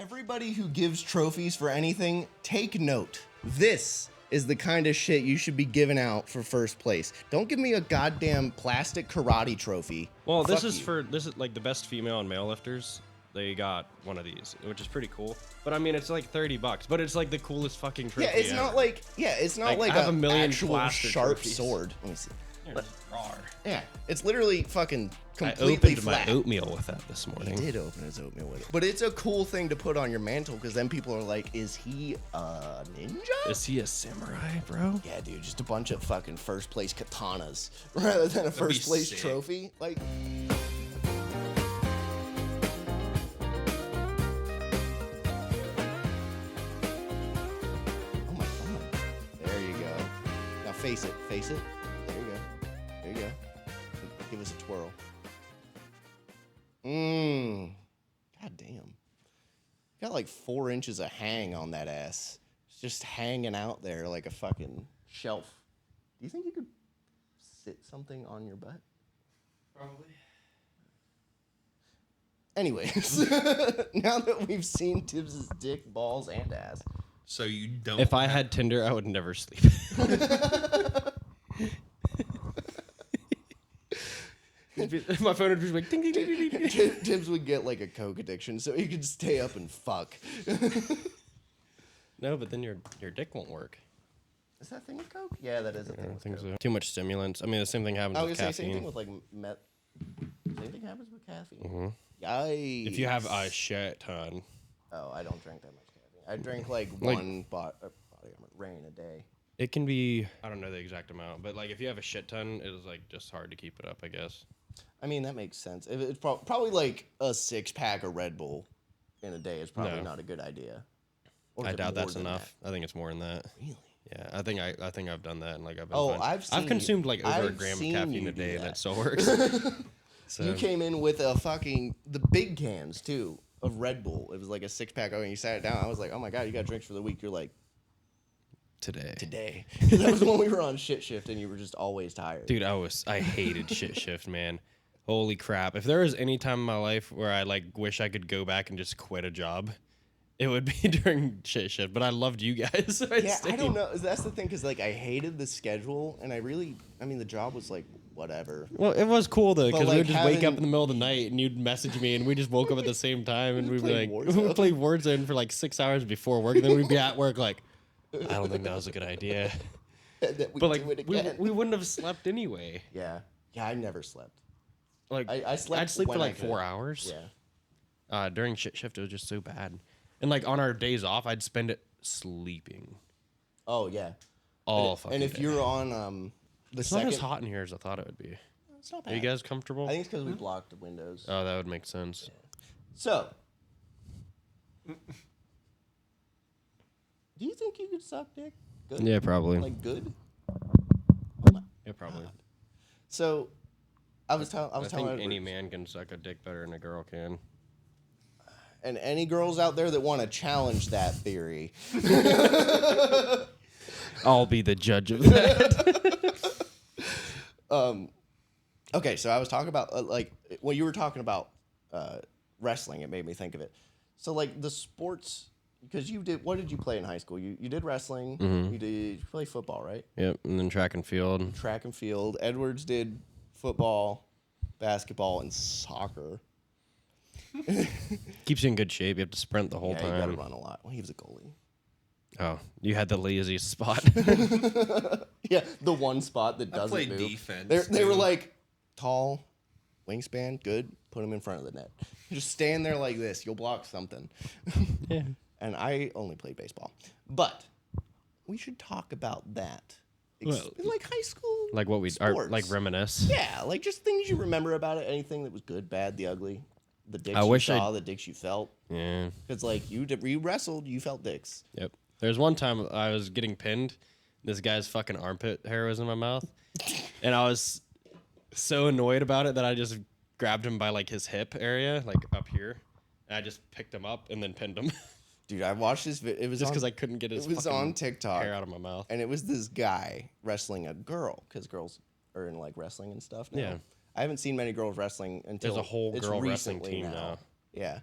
Everybody who gives trophies for anything, take note. This is the kind of shit you should be giving out for first place. Don't give me a goddamn plastic karate trophy. Well, Fuck this is you. like the best female and male lifters. They got one of these, which is pretty cool. But I mean, it's like $30, but it's like the coolest fucking trophy. Yeah, it's ever. not like I have a million actual plastic sharp trophies. sword. Let me see. There's raw. Yeah, it's literally fucking I completely opened flat. my oatmeal with that this He morning. did open his oatmeal with it. But it's a cool thing to put on your mantle because then people are like, is he a ninja? Is he a samurai, bro? Yeah, dude, just a bunch of fucking first place katanas rather than a first place sick. trophy. Like, oh my god. There you go. Now face it, face it. There you go. There you go. Give us a twirl. God damn. Got like 4 inches of hang on that ass. It's just hanging out there like a fucking shelf. Do you think you could sit something on your butt? Probably. Anyways, now that we've seen Tibbs' dick, balls, and ass. So you don't. If I had Tinder, I would never sleep. My phone would be like ding ding ding ding ding. Tibbs would get like a coke addiction so he could stay up and fuck. No, but then your dick won't work. Is that thing with coke? Yeah, that is a I thing don't with think coke. so. Too much stimulants. I mean, the same thing happens I was with gonna say same caffeine. thing with like meth. Same thing happens with caffeine. Mm-hmm. Yikes. If you have a shit ton, Oh, I don't drink that much caffeine. I drink like Like- one body armor rain a day. it can be. I don't know the exact amount, but like if you have a shit ton, it's like just hard to keep it up, I guess. I mean, that makes sense. If it's probably like a 6-pack of Red Bull in a day is probably No. not a good idea. Or is I it doubt more that's than enough. I think it's more than that. that? Really? Yeah, I think I've done that, and like I've been. Oh, fine. I've seen you- consumed like over a I've gram of seen caffeine you a do day, and that. it still works. So You came in with a fucking the big cans too of Red Bull. It was like a 6-pack. Oh, and you sat it down. I was like, oh my god, you got drinks for the week. You're like, today. 'Cause that was when we were on shit shift, and you were just always tired. dude, I hated shit shift, man. Holy crap! If there was any time in my life where I like wish I could go back and just quit a job, it would be during shit shift. But I loved you guys. So Yeah, I stayed. don't know. That's the thing, because like I hated the schedule, and I mean, the job was like whatever. Well, it was cool though, because we like, would just wake up having- in the middle of the night and you'd message me, and we just woke up at the same time, and we'd be played like, Warzone. we would play Warzone for like 6 hours before work, and then we'd be at work like, I don't think that was a good idea. That we But like, do it again. we wouldn't have slept anyway. Yeah, I never slept. Like, I slept I'd sleep for when I like 4 could. hours. Yeah. During shit shift, it was just so bad. And like on our days off, I'd spend it sleeping Oh yeah. all and, fucking and if day. you're on the It's second, not as hot in here as I thought it would be. it's not Are you bad. guys comfortable? I think it's because we blocked the windows. Oh, that would make sense. So, do you think you could suck dick? Good? Yeah, probably. Like good? Yeah, probably. So, I was telling I think Edward, any man can suck a dick better than a girl can. and any girls out there that want to challenge that theory, I'll be the judge of that. okay. So I was talking about like when you were talking about wrestling, it made me think of it. So like the sports, because you did. What did you play in high school? You did wrestling. You play football, right? Yep, and then track and field. Track and field. Edwards did football, basketball, and soccer. Keeps you in good shape. You have to sprint the whole Yeah, you got to time. run a lot. Well, he was a goalie. Oh, you had the laziest spot. Yeah, the one spot that I doesn't played move. defense. They were too. like, tall, wingspan, good. Put him in front of the net. Just stand there like this. You'll block something. Yeah. And I only played baseball. But we should talk about that. Well, Like high school. Like what we are, sports. like reminisce. Yeah, like just things you remember about it. Anything that was good, bad, the ugly. The dicks I you wish saw, the dicks you felt. Yeah. Because like you wrestled, you felt dicks. Yep. There's one time I was getting pinned. This guy's fucking armpit hair was in my mouth, and I was so annoyed about it that I just grabbed him by like his hip area, like up here, and I just picked him up and then pinned him, Dude, I watched this video. It was just on- because I couldn't get his It was fucking on TikTok. hair out of my mouth. And it was this guy wrestling a girl, because girls are in like wrestling and stuff now. Yeah. I haven't seen many girls wrestling until There's a whole it's girl wrestling recently team now. Yeah.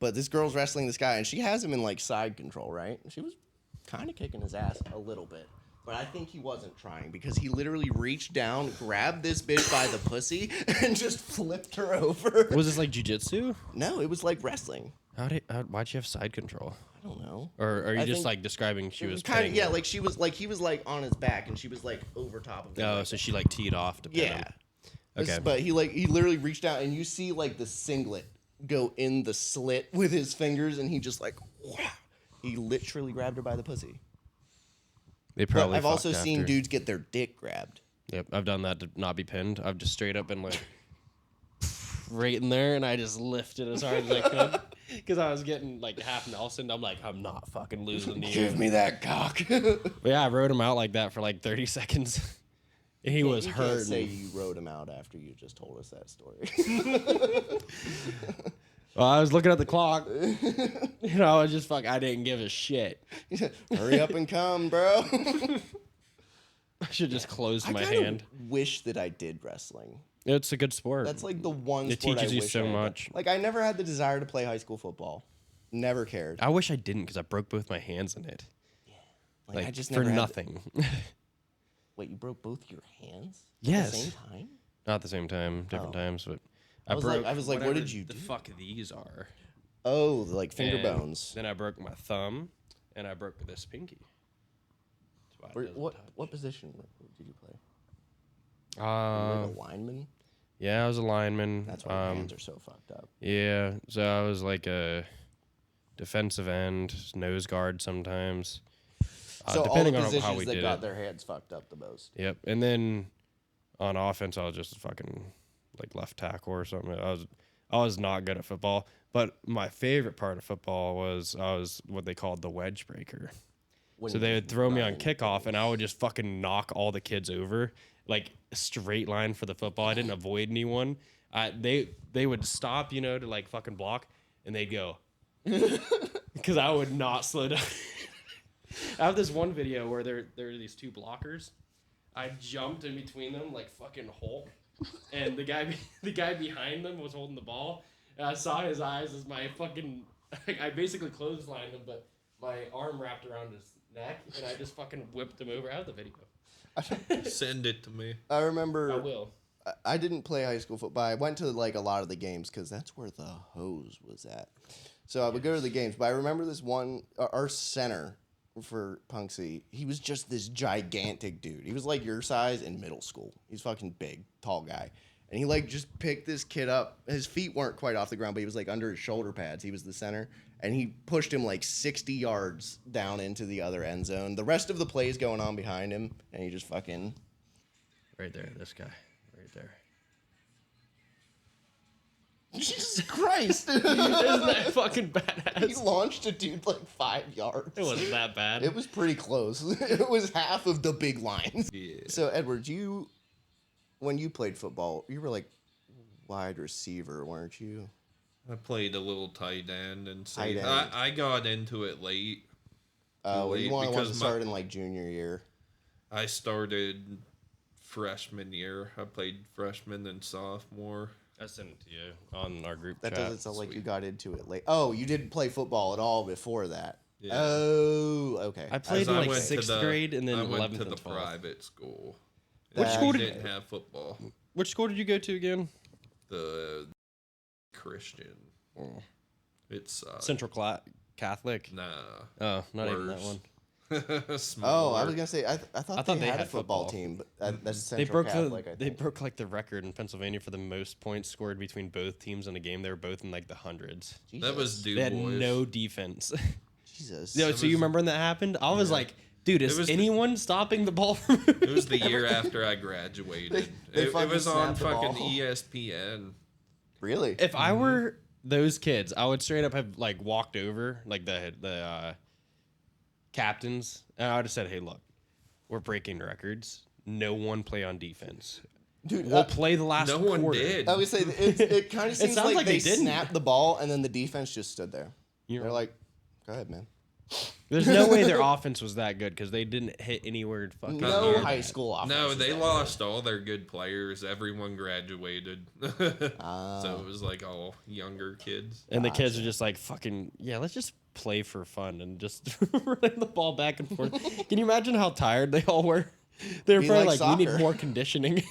But this girl's wrestling this guy, and she has him in like side control, right? And she was kind of kicking his ass a little bit. But I think he wasn't trying because he literally reached down, grabbed this bitch by the pussy, and just flipped her over. Was this like jujitsu? No, it was like wrestling. Why'd you have side control? I don't know. Or are you I just think like describing she was kind of pinning yeah, her? like she was like he was like on his back, and she was like over top of him. Oh, like so she like teed off to pin yeah. him. Okay. But he literally reached out, and you see like the singlet go in the slit with his fingers, and he just like wow. He literally grabbed her by the pussy. They But probably. I've also fucked seen after. dudes get their dick grabbed. Yep, I've done that to not be pinned. I've just straight up been like right in there, and I just lifted as hard as I could because I was getting like half Nelson. I'm like, I'm not fucking losing to you. Give me that cock. But yeah, I rode him out like that for like 30 seconds. He was You can't say hurting. you wrote him out after you just told us that story. Well, I was looking at the clock. You know, I was just I didn't give a shit. Hurry up and come, bro. I should just close I my kinda hand. wish that I did wrestling. It's a good sport. That's like the one It sport teaches I you wish so I had done. much. Like I never had the desire to play high school football. Never cared. I wish I didn't because I broke both my hands in it. Like, I just for never had nothing. Wait, you broke both your hands? Yes. At the same time? Not at the same time, different Oh. times, but I was like, what whatever did you the do? fuck these are? Oh, like finger And bones. Then I broke my thumb, and I broke this pinky. That's why it doesn't touch. What position did you play? Were you Uh, like a lineman? yeah, I was a lineman. That's why your hands are so fucked up. Yeah, so I was like a defensive end, nose guard sometimes. So Depending all the on positions how we that did got it. their hands fucked up the most. Yep, and then on offense, I was just fucking like left tackle or something. I was not good at football, but my favorite part of football was I was what they called the wedge breaker. When So they you would throw me on run. kickoff, and I would just fucking knock all the kids over, like a straight line for the football. I didn't avoid anyone. They would stop, you know, to like fucking block, and they'd go because I would not slow down. I have this one video where there are these two blockers. I jumped in between them like fucking Hulk, and the guy behind them was holding the ball, and I saw his eyes as my fucking I basically clotheslined him, but my arm wrapped around his neck, and I just fucking whipped him over. I have the video. Send it to me. I remember I will. I didn't play high school football. I went to like a lot of the games because that's where the hose was at. So I would go to the games. But I remember this one, our center for Punksy, he was just this gigantic dude. He was like your size in middle school. He's fucking big, tall guy. And he like just picked this kid up. His feet weren't quite off the ground, but he was like under his shoulder pads. He was the center. And he pushed him like 60 yards down into the other end zone. The rest of the plays going on behind him. And he just fucking... Right there, this guy. Right there. Jesus Christ. Isn't that fucking He badass? launched a dude like 5 yards. It wasn't that bad. It was pretty close. It was half of the big lines. Yeah. So, Edward, when you played football, you were like wide receiver, weren't you? I played a little tight end and Tight safety. end. I got into it late. Well, you late want to because start in like junior year. I started freshman year. I played freshman and sophomore. I sent it to you on our group That chat. doesn't sound like you got into it late. Oh, you didn't play football at all before that. Yeah. Oh, okay. I played As in I like went to 6th grade and then I 11th went to and the 12th. private school. Which And school we did- didn't have football? Which school did you go to again? The Christian. Oh. It's Central Catholic. Nah. Oh, not even that Worse. one. Oh, I was gonna say I thought they had a football football. team, but that's They Central broke Catholic. I they think. broke like the record in Pennsylvania for the most points scored between both teams in a game. They were both in like the hundreds. That was Jesus. Du They had Bois. no defense. Jesus. Yo, It so you was- remember when that happened? I was Yeah. like, dude, is It was the- anyone stopping the ball from It was the year after I graduated. They It fucking was on snapped the fucking ball. ESPN. Really? If I were those kids, I would straight up have like walked over like the captains, and I would have said, "Hey, look, we're breaking records. No one play on defense. Dude, We'll play the last No one quarter." did. I would say it kind of seems sounds like they they didn't. snapped the ball and then the defense just stood there. You're They're like, "Go ahead, man." There's no way their offense was that good because they didn't hit anywhere fucking. No near high that. school offense. No, is they that lost all their good players. Everyone graduated. So it was like all younger kids. And the kids are just like, fucking, yeah, let's just play for fun and just run the ball back and forth. Can you imagine how tired they all were? They were Be probably like like, we soccer. need more conditioning.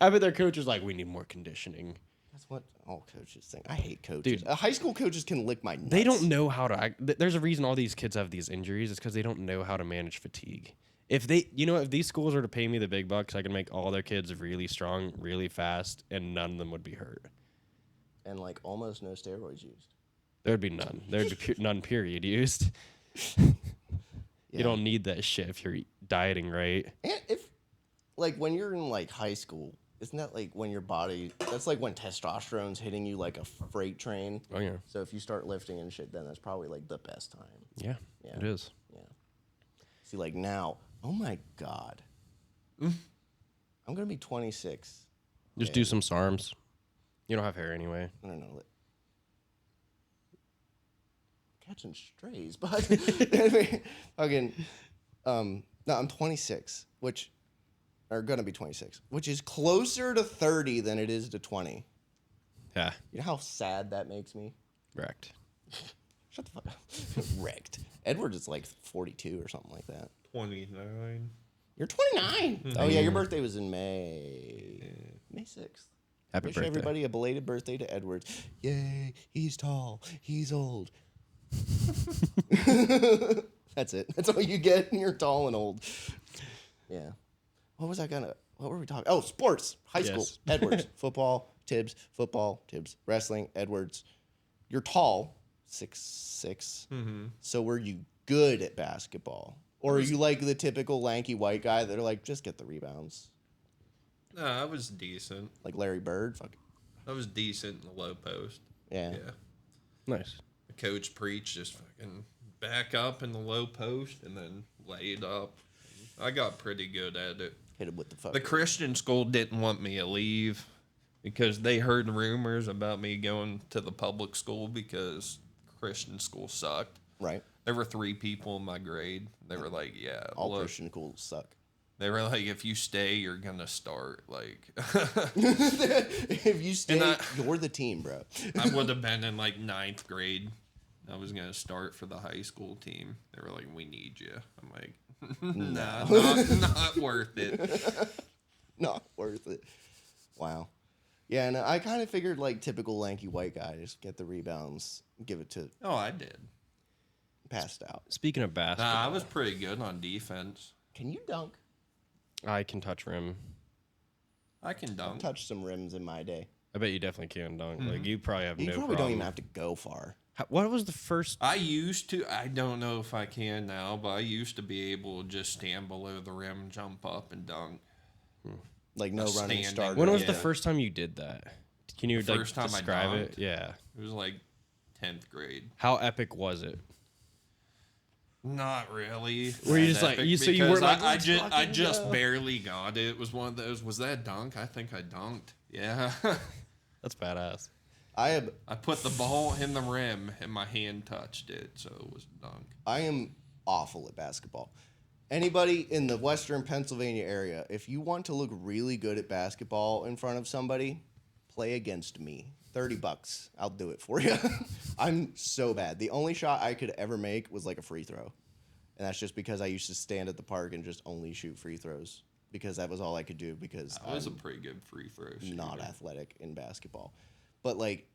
I bet their coach was like, we need more conditioning. That's what all coaches think. I hate coaches. Dude. High school coaches can lick my nuts. They don't know how to act. There's a reason all these kids have these injuries. It's because they don't know how to manage fatigue. If these schools were to pay me the big bucks, I could make all their kids really strong, really fast, and none of them would be hurt. And like almost no steroids used. There'd be none. There'd be none, period, used. You don't need that shit if you're dieting right. And if, like, when you're in like high school, isn't that like when your body? That's like when testosterone's hitting you like a freight train. Oh, yeah. So if you start lifting and shit, then that's probably like the best time. Yeah, Yeah. it is. Yeah. See, like now, oh my god, I'm gonna be 26. Just do some SARMs. You don't have hair anyway. I don't know. Catching strays, but fucking, no, I'm 26, which are gonna be 26, which is closer to 30 than it is to 20. Yeah, You know how sad that makes me? wrecked. Shut the fuck up. Wrecked. Edward is like 42 or something like that. 29. You're 29. Oh yeah, your birthday was in May. May 6th. Happy Wish birthday. everybody a belated birthday to Edward. Yay, he's tall, he's old. That's it. That's all you get. You're tall and old. Yeah. What were we talking? Oh, sports. High school. Yes. Edwards. Football. Tibbs. Football. Tibbs. Wrestling. Edwards. You're tall. 6'6". So were you good at basketball? Or are you like the typical lanky white guy that are like, just get the rebounds? No, I was decent. Like Larry Bird? Fuck. I was decent in the low post. Yeah. Yeah. Nice. The coach preached just fucking back up in the low post and then lay it up. I got pretty good at it. Hit him with the fuck. The Christian school didn't want me to leave because they heard rumors about me going to the public school because Christian school sucked. Right. There were 3 people in my grade. They were like, yeah, All look. Christian schools suck. They were like, if you stay, you're going to start. Like, If you stay, And you're the team, bro. I would have been in like 9th grade. I was going to start for the high school team. They were like, we need you. I'm like, nah, not worth it. Not worth it. Wow. Yeah, and I kind of figured like typical lanky white guy, just get the rebounds, give it to Oh, I did. passed out. Speaking of basketball, Nah, I was pretty good on defense. Can you dunk? I can touch rim. I can I've dunk. touched some rims in my day. I bet you definitely can dunk. Like you probably have You no probably problem. don't even have to go far. What was the first? I used to. I don't know if I can now, but I used to be able to just stand below the rim, jump up, and dunk. Like no running standing. start. When was the Yeah. first time you did that? Can you The like first time I describe it? dunked? Yeah. It was like 10th grade. How epic was it? Not really. Were you that just like- epic you- so you because weren't like, I "Let's just fucking go." barely got it. It was one of those. Was that a dunk? I think I dunked. Yeah. That's badass. I put the ball in the rim and my hand touched it, so it was a dunk. am awful at basketball. Anybody in the Western Pennsylvania area, if you want to look really good at basketball in front of somebody, play against me. $30. I'll do it for you. I'm so bad. The only shot I could ever make was like a free throw. And that's just because I used to stand at the park and just only shoot free throws because that was all I could do because I was a I'm pretty good free throw shooter. not athletic in basketball. But like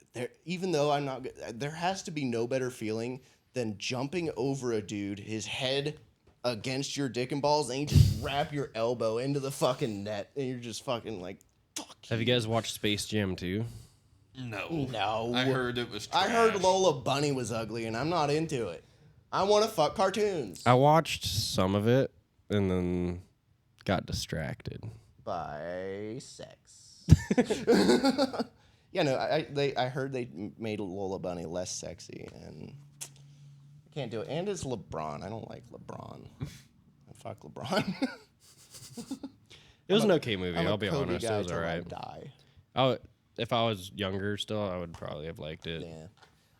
even though I'm not good, there has to be no better feeling than jumping over a dude, his head against your dick and balls, and you just wrap your elbow into the fucking net and you're just fucking like, fuck Have you guys watched Space Jam 2? No. No. I heard it was I heard trash. Lola Bunny was ugly, and I'm not into it. I want to fuck cartoons. I watched some of it and then got distracted. By sex. Yeah, no, I heard they made Lola Bunny less sexy, and I can't do it. And it's LeBron. I don't like LeBron. I fuck LeBron. It was an okay movie. I'm a I'll be Kobe honest. It guy was till I alright. die. If I was younger still, I would probably have liked it. Yeah.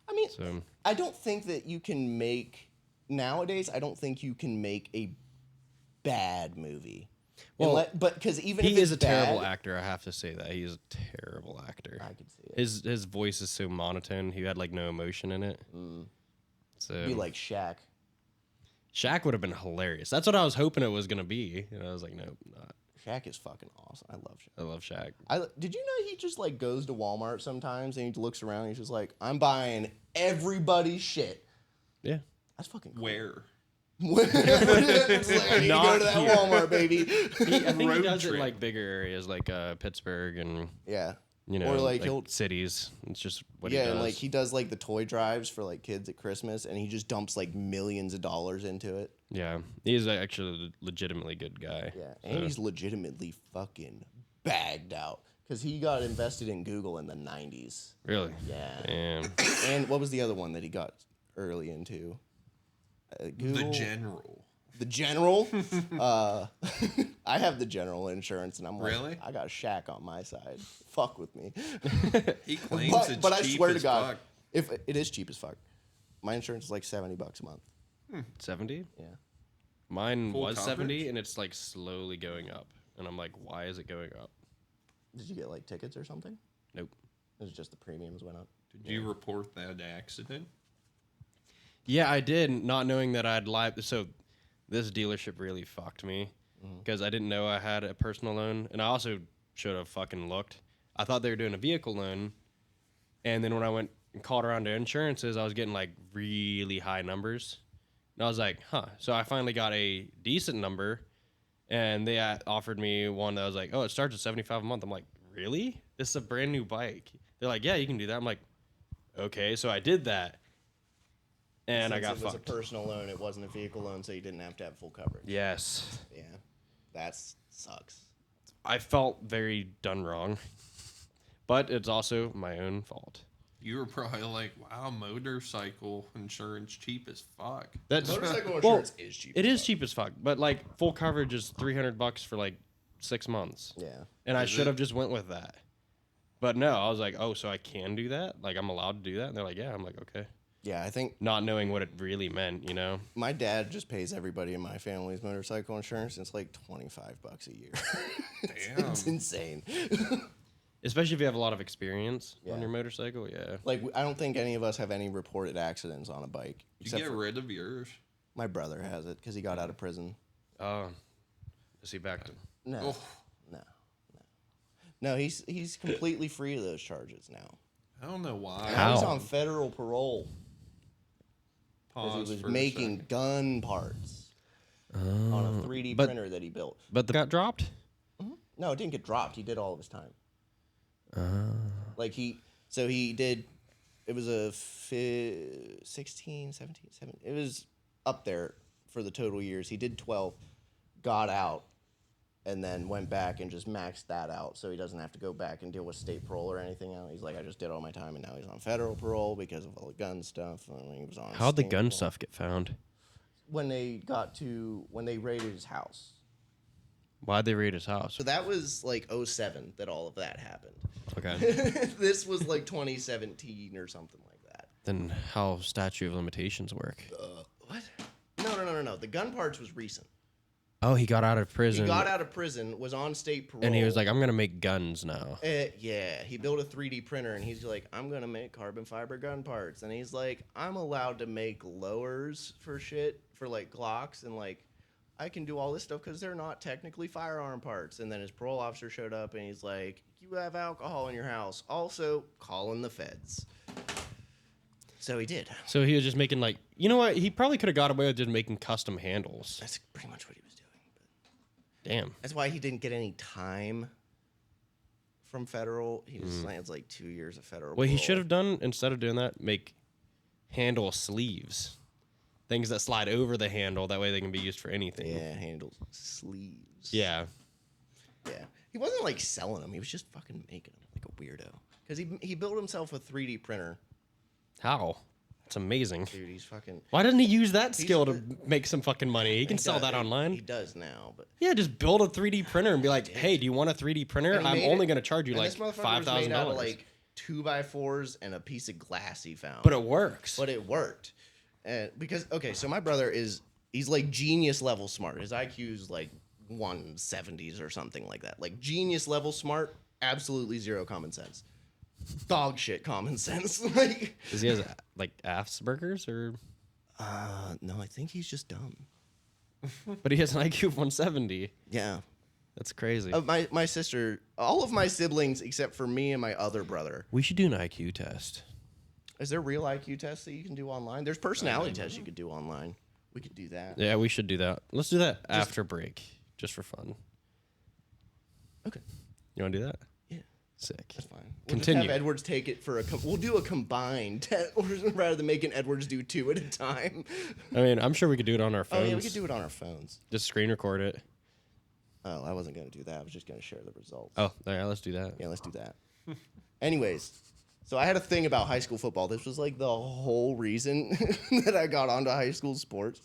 I mean, So I don't think that you can make nowadays, I don't think you can make a bad movie. Well, but because even he if it's is a terrible bad, actor. I have to say that he's a terrible actor. I can see it. His voice is so monotone. He had like no emotion in it. So Be like Shaq. Shaq would have been hilarious. That's what I was hoping it was gonna be. And I was like, nope, not. Shaq is fucking awesome. I love Shaq. I love Shaq. Did you know he just like goes to Walmart sometimes and he looks around and he's just like, I'm buying everybody's shit. Yeah. That's fucking cool. Where? It's like, I need to go Not to that here. Walmart, baby. I think he Road does it in trip. like bigger areas like Pittsburgh and Yeah. you know Or like he'll cities. It's just what he yeah, does. and like he does like the toy drives for like kids at Christmas and he just dumps like millions of dollars into it. Yeah, he's actually a legitimately good guy. Yeah. And he's legitimately fucking bagged out. Because he got invested in Google in the 90s. Really? Yeah. Damn. And what was the other one that he got early into? Google. The General. The General. I have the General insurance, and I'm like, Really? I got Shaq on my side. Fuck with me. He claims it's but I cheap swear as to God, fuck. if it is cheap as fuck, my insurance is like $70 a month. 70? Yeah. Mine Full was 70, coverage? and it's like slowly going up. And I'm like, why is it going up? Did you get like tickets or something? Nope. It was just the premiums went up. Did you report that accident? Yeah, I did, not knowing that I'd lied. So this dealership really fucked me because I didn't know I had a personal loan, and I also should have fucking looked. I thought they were doing a vehicle loan, and then when I went and called around to insurances, I was getting like really high numbers, and I was like, huh. So I finally got a decent number, and they offered me one that was like, oh, it starts at $75 a month. I'm like, really? This is a brand new bike. They're like, yeah, you can do that. I'm like, okay, so I did that. And I got Since it was fucked. a personal loan, it wasn't a vehicle loan, so you didn't have to have full coverage. Yes. Yeah. That sucks. I felt very done wrong. But it's also my own fault. You were probably like, wow, motorcycle insurance cheap as fuck. That's Motorcycle well, insurance is cheap. it is cheap as fuck, but like full coverage is $300 for like 6 months. Yeah. And I Is should it? have just went with that. But no, I was like, oh, so I can do that? Like I'm allowed to do that? And they're like, yeah. I'm like, okay. Yeah, I think Not knowing what it really meant, you know? my dad just pays everybody in my family's motorcycle insurance. And it's like $25 a year. Damn. It's insane. Especially if you have a lot of experience Yeah. on your motorcycle, yeah. Like, I don't think any of us have any reported accidents on a bike. You Except get for rid of yours. my brother has it because he got out of prison. Oh, is he back to? No, Oh. no. He's completely free of those charges now. I don't know why. How? He's on federal parole because Pause he was for a making second. gun parts on a 3D but- printer that he built. But got dropped? No, it didn't get dropped. He did all of his time. Oh. Like he did, it was a 16, 17, 17. It was up there for the total years. He did 12, got out, and then went back and just maxed that out so he doesn't have to go back and deal with state parole or anything else. He's like, I just did all my time, and now he's on federal parole because of all the gun stuff. And he was on How'd the state gun parole. stuff get found? When they raided his house. Why'd they raid his house? So that was like 07 that all of that happened. Okay. This was like 2017 or something like that. Then how statute of limitations work? What? No. The gun parts was recent. Oh, he got out of He prison. got out of prison, was on state parole. And he was like, I'm going to make guns now. Yeah, he built a 3D printer, and he's like, I'm going to make carbon fiber gun parts. And he's like, I'm allowed to make lowers for shit, for like Glocks, and like, I can do all this stuff because they're not technically firearm parts. And then his parole officer showed up, and he's like, you have alcohol in your house. Also, calling the feds. So he did. So he was just making like, you know what? He probably could have got away with just making custom handles. That's pretty much what he was doing. But Damn. that's why he didn't get any time from federal. He just lands like 2 years of federal. What he parole. should have done instead of doing that, make handle sleeves. Things that slide over the handle. That way they can be used for anything. Yeah, handles, sleeves. Yeah. Yeah. He wasn't like selling them. He was just fucking making them like a weirdo. Because he built himself a 3D printer. How? That's amazing. Dude, he's fucking. Why doesn't he use that skill to make some fucking money? He can sell that He online. does now, but. Yeah, just build a 3D printer and be like, hey, do you want a 3D printer? And he I'm made only it- going to charge you and like this motherfucker was made out of $5,000. like 2x4s and a piece of glass he found. But it works. But it worked. And because so my brother he's like genius level smart. His IQ is like 170s or something like that. Like genius level smart, absolutely zero common sense. Dog shit common sense. Like, Does he have like Asperger's or? no, I think he's just dumb. But he has an IQ of 170. Yeah. That's crazy. My sister, all of my siblings except for me and my other brother. We should do an IQ test. Is there real IQ tests that you can do online? There's personality tests you could do online. We could do that. Yeah, we should do that. Let's do that after break, just for fun. Okay. You want to do that? Yeah. Sick. That's fine. We'll Continue. Just have Edwards take it for we'll do a combined test rather than making Edwards do 2 at a time. I mean, I'm sure we could do it on our phones. Oh yeah, we could do it on our phones. Just screen record it. Oh, I wasn't going to do that. I was just going to share the results. Oh, all right, let's do that. Yeah, let's do that. Anyways, so I had a thing about high school football. This was like the whole reason that I got onto high school sports,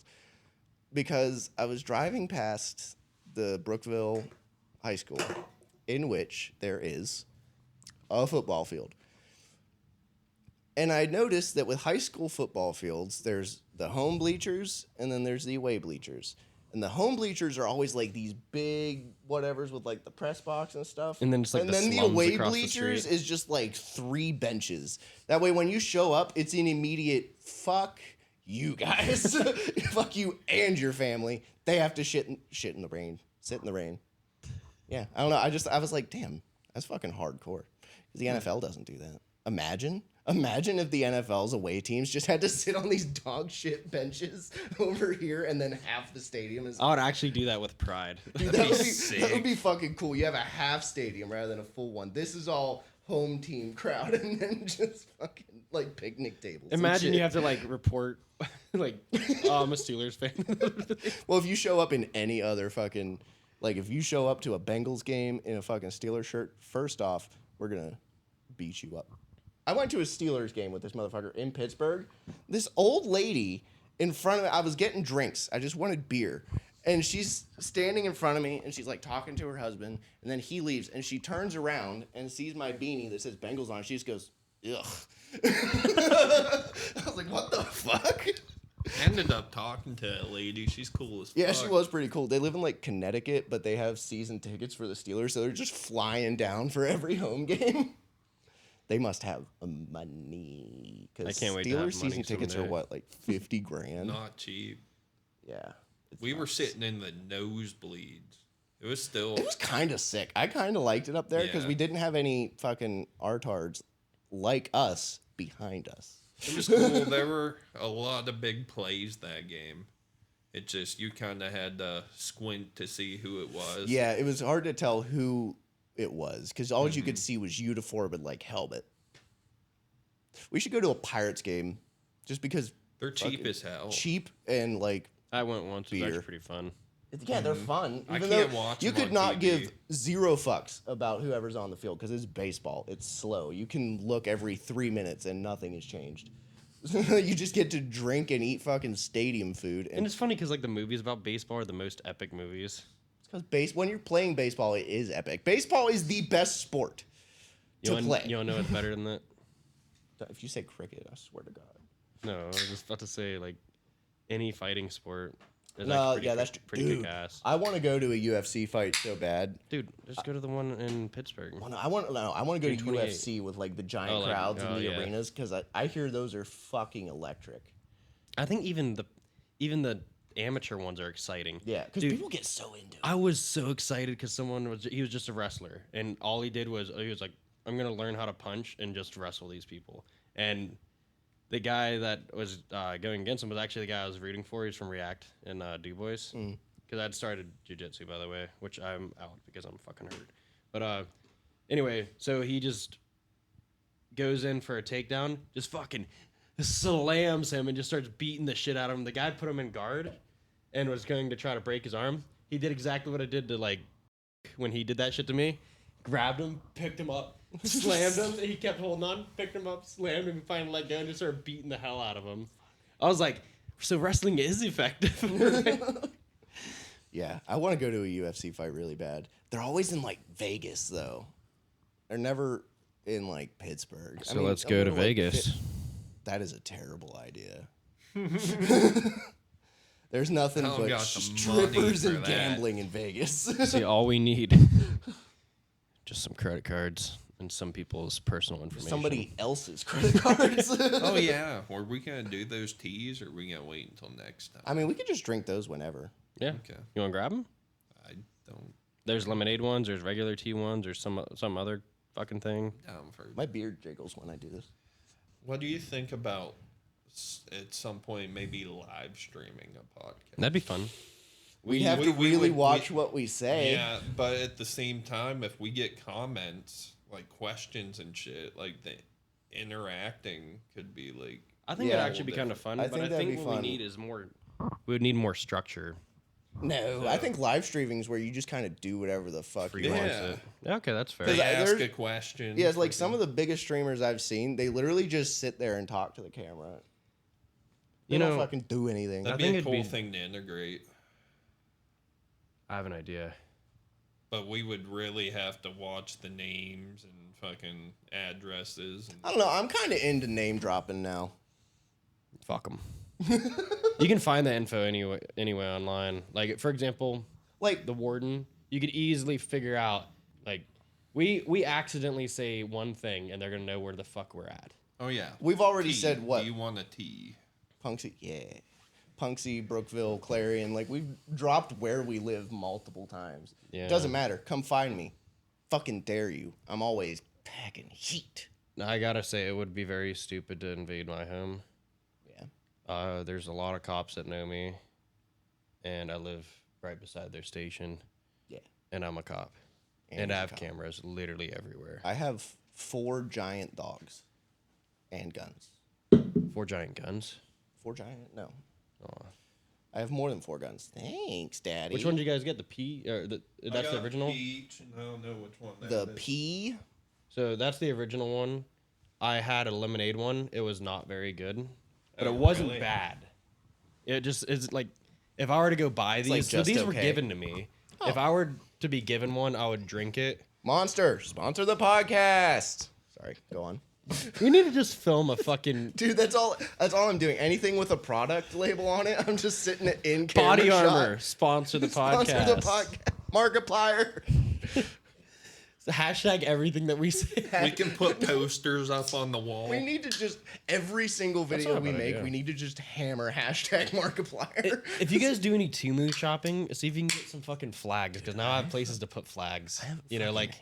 because I was driving past the Brookville High School, in which there is a football field. And I noticed that with high school football fields, there's the home bleachers and then there's the away bleachers. And the home bleachers are always like these big whatevers with like the press box and stuff. And then it's like and the then the slums away across the bleachers street. is just like 3 benches. That way, when you show up, it's an immediate fuck you guys, fuck you and your family. They have to shit in the rain, sit in the rain. Yeah, I don't know. I was like, damn, that's fucking hardcore. Because the NFL doesn't do that. Imagine if the NFL's away teams just had to sit on these dog shit benches over here, and then half the stadium is. I would actually do that with pride. Dude, That'd be that sick. would be fucking cool. You have a half stadium rather than a full one. This is all home team crowd, and then just fucking like picnic tables. and Imagine shit. you have to like report, like, oh, I'm a Steelers fan. Well, if you show up in any other fucking, like, if you show up to a Bengals game in a fucking Steelers shirt, first off, we're gonna beat you up. I went to a Steelers game with this motherfucker in Pittsburgh. This old lady in front of me, I was getting drinks. I just wanted beer. And she's standing in front of me, and she's, like, talking to her husband. And then he leaves, and she turns around and sees my beanie that says Bengals on it. She just goes, ugh. I was like, what the fuck? Ended up talking to that lady. She's cool as fuck. Yeah, she was pretty cool. They live in, like, Connecticut, but they have season tickets for the Steelers, so they're just flying down for every home game. They must have money. I Because can't wait to Steelers have money season tickets are someday. what, like 50 grand? Not cheap. Yeah. It's We were nuts. sitting in the nosebleeds. It was still. It was kind of sick. I kind of liked it up there because Yeah. we didn't have any fucking artards like us behind us. It was cool. There were a lot of big plays that game. It just, you kind of had to squint to see who it was. Yeah, it was hard to tell who it was because all you could see was uniform and like helmet. We should go to a Pirates game just because They're cheap fucking as hell. cheap and like I went once. It was Beer. actually pretty fun. yeah, they're fun. I Even can't though watch You them could on not TV. give 0 fucks about whoever's on the field because it's baseball. It's slow. You can look every 3 minutes and nothing has changed. You just get to drink and eat fucking stadium food. And And it's funny because like the movies about baseball are the most epic movies. it's because when you're playing baseball, it is epic. Baseball is the best sport You to wanna- play. You don't know it's better than that? If you say cricket, I swear to God. No, I was just about to say like any fighting sport. Is No, actually pretty yeah, kick- that's pretty dude. kick ass. I want to go to a UFC fight so bad. Dude, just go to the one in Pittsburgh. Well, no, I want to go to June 28th. UFC with like the giant Oh, like- crowds oh, in the yeah. arenas because I hear those are fucking electric. I think even the amateur ones are exciting. Yeah, because Dude, people get so into it. I was so excited because he was just a wrestler, and all he did was he was like, I'm gonna learn how to punch and just wrestle these people. And the guy that was going against him was actually the guy I was rooting for. He's from React in Du Bois. Because I'd started jiu-jitsu, by the way, which I'm out because I'm fucking hurt. But anyway, so he just goes in for a takedown, just fucking slams him and just starts beating the shit out of him. The guy put him in guard and was going to try to break his arm. He did exactly what I did to like when he did that shit to me. Grabbed him, picked him up, slammed him. He kept holding on, picked him up, slammed him, and finally let go and just started beating the hell out of him. I was like, so wrestling is effective. Yeah, I want to go to a UFC fight really bad. They're always in like Vegas though. They're never in like Pittsburgh. So let's go to like, Vegas. That is a terrible idea. There's nothing Tom but got the strippers money and for that. gambling in Vegas. See, all we need, just some credit cards and some people's personal information. Somebody else's credit cards. Oh yeah, are we gonna do those teas, or are we gonna wait until next time? I mean, we could just drink those whenever. Yeah. Okay. You want to grab them? I don't. There's lemonade ones. There's regular tea ones. There's some other fucking thing. Down for. My beard jiggles when I do this. What do you think about at some point maybe live streaming a podcast? That'd be fun. We have to really watch what we say. Yeah, but at the same time, if we get comments like questions and shit, like the interacting could be like. I think Yeah. it'd actually be kind of fun. I but think I that'd think be what fun. we need is more. We would need more structure. No, I think live streaming is where you just kind of do whatever the fuck you want. Yeah. Yeah, okay, that's fair. They 'Cause ask there's- a question. Yeah, it's like some of the biggest streamers I've seen, they literally just sit there and talk to the camera. They You don't know, fucking do anything. That'd I be think a it'd cool be- thing to integrate. I have an idea. But we would really have to watch the names and fucking addresses. And I don't know. I'm kind of into name dropping now. Fuck them. You can find the info anyway online. Like, for example, Like, the warden, you could easily figure out, like, we accidentally say one thing and they're going to know where the fuck we're at. oh yeah, we've already Tea. said what? Do you want a tea? Punksy, yeah. Punksy, Brookville, Clarion. Like, we've dropped where we live multiple times. Yeah. Doesn't matter. Come find me. Fucking dare you. I'm always packing heat. I gotta say, it would be very stupid to invade my home. Yeah. There's a lot of cops that know me, and I live right beside their station, Yeah. and I'm a cop. And And you're I a have cop. cameras literally everywhere. I have 4 giant dogs and guns. 4 giant guns. 4 giant? No. Aw. I have more than 4 guns. Thanks, Daddy. Which one did you guys get? The P? Or that's the original? Peach, and I don't know which one that The is. P? So that's the original one. I had a lemonade one. It was not very good, but Oh, it wasn't really? bad. It just is like, if I were to go buy these, like so just these were okay. given to me. If I were to be given one, I would drink it. Monster, sponsor the podcast. Sorry, go on. We need to just film a fucking Dude, that's all I'm doing. Anything with a product label on it, I'm just sitting it in camera body shot. armor. Sponsor the podcast. Sponsor the podcast. Markiplier. Hashtag everything that we say. We can put posters up on the wall. We need to just every single not video a we bad make, idea. we need to just hammer hashtag Markiplier. If you guys do any Temu shopping, see if you can get some fucking flags, because now I have places to put flags. You know, like,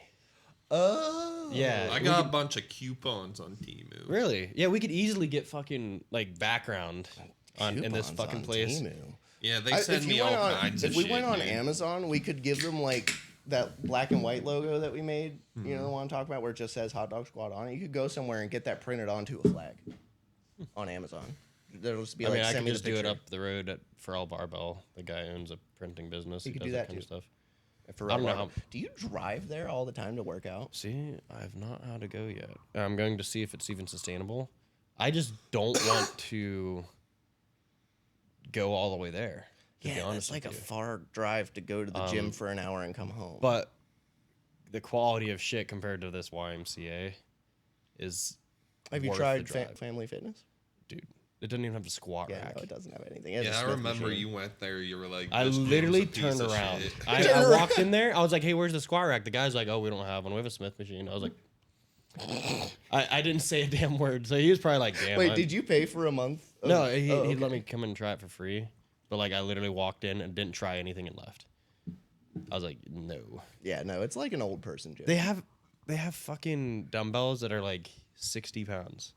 Oh. yeah. I got a bunch of coupons on Temu. Really? Yeah, we could easily get fucking like background in this Coupons fucking on place. Temu. Yeah, they send me all kinds of If we shit, went on dude. Amazon, we could give them like that black and white logo that we made. You Mm-hmm. know the one I'm talking about, where it just says Hot Dog Squad on it. You could go somewhere and get that printed onto a flag on Amazon. There'll just be I like mean, I send could me just the do it picture. up the road at For All Barbell. The guy owns a printing business. You He could does do that kind of too. stuff. For I don't know Barbell. how- Do you drive there all the time to work out? See, I've not had to go yet. I'm going to see if it's even sustainable. I just don't want to go all the way there. To be Yeah, honest it's like a with you. far drive to go to the gym for an hour and come home. But the quality of shit compared to this YMCA is Have you worth tried the drive. Family Fitness? Dude, it doesn't even have a squat Yeah, rack. no, it doesn't have anything. It has a Yeah, I Smith remember machine. you went there. You were like, I "This gym's literally a piece turned of around. shit." I walked in there. I was like, "Hey, where's the squat rack?" The guy's like, "Oh, we don't have one. We have a Smith machine." I was like, I didn't say a damn word. So he was probably like, "Damn." Wait, did you pay for a month? of- No, he Oh, okay. let me come and try it for free. But like, I literally walked in and didn't try anything and left. I was like, "No." Yeah, no, it's like an old person gym. They have fucking dumbbells that are like 60 pounds.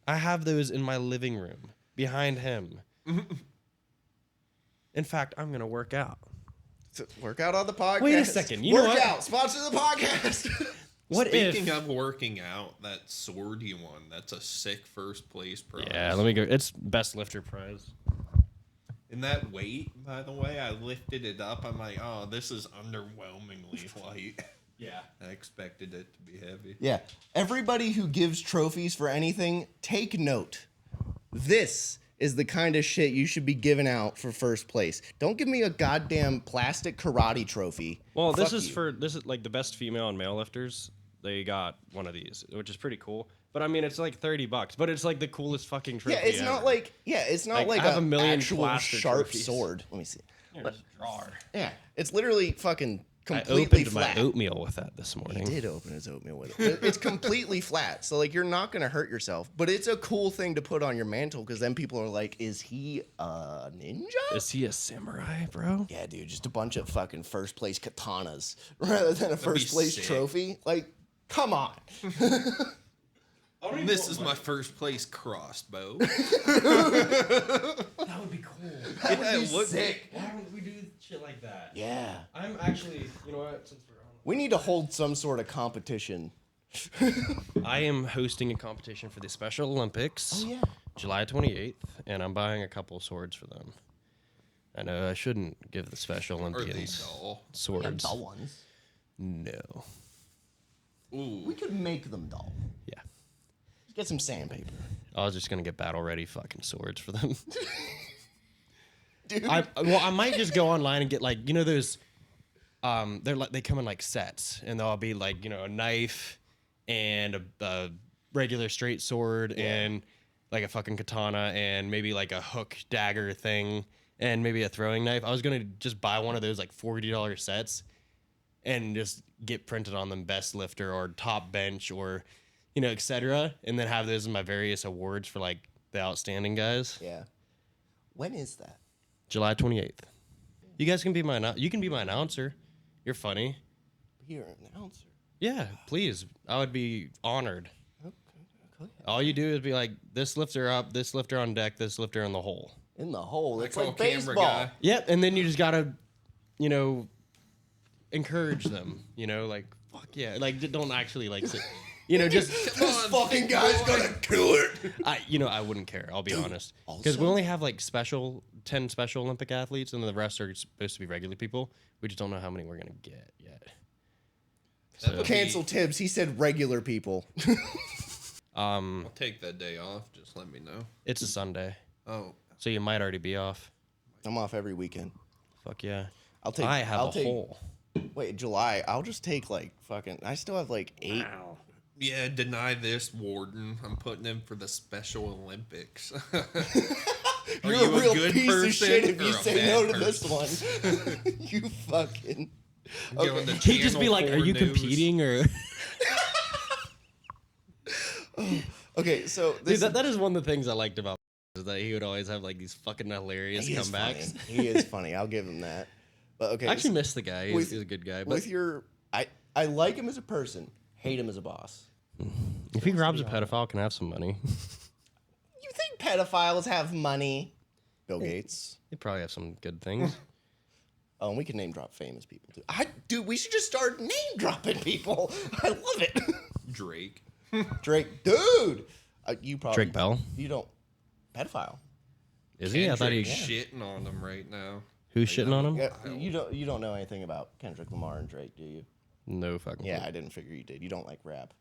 I have those in my living room behind him. In fact, I'm gonna work out. So work out on the podcast. Wait a second, you know work what? out. Sponsor the podcast. What Speaking if? of working out, that sword you won, that's a sick first place prize. Yeah, let me go. It's best lifter prize. And that weight, by the way, I lifted it up. I'm like, oh, this is underwhelmingly light. Yeah. I expected it to be heavy. Yeah. Everybody who gives trophies for anything, take note. This is the kind of shit you should be giving out for first place. Don't give me a goddamn plastic karate trophy. Well, this Fuck is you. this is like the best female and male lifters. They got one of these, which is pretty cool. But I mean, it's like $30. But it's like the coolest fucking trophy. Yeah, it's not ever. like it's not like I have a million actual plaster sharp trophies. sword. Let me see. Here's a drawer. Yeah, it's literally fucking I completely opened flat. my oatmeal with that this He morning. did open his oatmeal with it. It's completely flat, so like you're not gonna hurt yourself. But it's a cool thing to put on your mantle because then people are like, "Is he a ninja?" Is he a samurai, bro? Yeah, dude, just a bunch of fucking first place katanas rather than a first place sick. trophy. Like, come on. This is my first place crossbow. That would be cool. That would be it would be. sick. Why don't we do shit like that? Yeah, I'm actually, you know what? Since we're on, we need to hold some sort of competition. I am hosting a competition for the Special Olympics. Oh yeah. July 28th, and I'm buying a couple swords for them. I know I shouldn't give the Special Are they Olympians dull? swords. Dull ones. No. Ooh. We could make them dull. Yeah. Just get some sandpaper. I was just gonna get battle ready fucking swords for them. Dude. I might just go online and get like, you know, those they come in like sets, and they'll be like, you know, a knife and a regular straight sword and like a fucking katana and maybe like a hook dagger thing and maybe a throwing knife. I was gonna just buy one of those like $40 sets and just get printed on them best lifter or top bench or, you know, etc. And then have those in my various awards for like the outstanding guys. Yeah. When is that? July 28th. You guys can be you can be my announcer. You're funny. You're an announcer. Yeah, please. I would be honored. Okay. All you do is be like, this lifter up, this lifter on deck, this lifter in the hole. In the hole. It's Like like all camera baseball. guy. Yep, and then you just gotta, you know, encourage them. You know, like, fuck yeah. Like, don't actually, like, sit, you know, just, This fucking guy's gonna kill it. I wouldn't care, I'll be honest. Because we also- only have, like, 10 Special Olympic athletes, and the rest are supposed to be regular people. We just don't know how many we're gonna get yet. That would Cancel be- Tibbs. He said regular people. I'll take that day off. Just let me know. It's a Sunday, Oh, so you might already be off. I'm off every weekend. Fuck yeah. I'll take. I have I'll a take, hole. Wait, July. I'll just take like fucking. I still have like 8. yeah. Deny this, Warden. I'm putting him for the Special Olympics. You're you a a real good piece of shit person if you or a say bad no to person? this one. You fucking. Going to He'd just be Channel like, "Are 4 you News. competing or?" Okay, so this Dude, that is one of the things I liked about is that he would always have like these fucking hilarious he is comebacks. funny. He is funny. I'll give him that. But okay, I actually miss the guy. with- He's a good guy. But with your, I like him as a person. Hate him as a boss. if he robs a pedophile, can I have some money? You think pedophiles have money? Bill Gates. He'd probably have some good things. Oh, and we can name drop famous people too. Dude, we should just start name dropping people. I love it. Drake. Drake, dude. You probably Drake Bell? You don't pedophile. Is he? I thought he. Kendrick shitting on him right now. Who's shitting on him? Yeah, you don't know anything about Kendrick Lamar and Drake, do you? No fucking. Yeah, clue. I didn't figure you did. You don't like rap.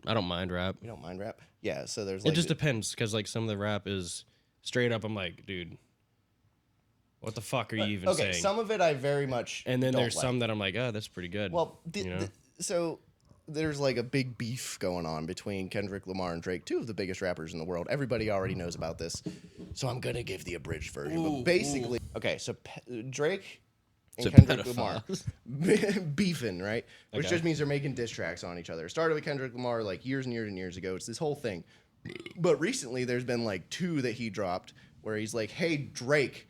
I don't mind rap. You don't mind rap? Yeah. So there's It like just depends, because like some of the rap is straight up. I'm like, dude, what the fuck are you even okay. saying? Some of it I very much. And then don't there's like. some that I'm like, oh, that's pretty good. Well, you know? so there's like a big beef going on between Kendrick Lamar and Drake, two of the biggest rappers in the world. Everybody already knows about this, so I'm gonna give the abridged version. But basically, okay, so Drake and So Kendrick pedophiles. Lamar beefing, right? Which Okay. just means they're making diss tracks on each other. It started with Kendrick Lamar like years and years and years ago. It's this whole thing. But recently, there's been like 2 that he dropped where he's like, "Hey Drake,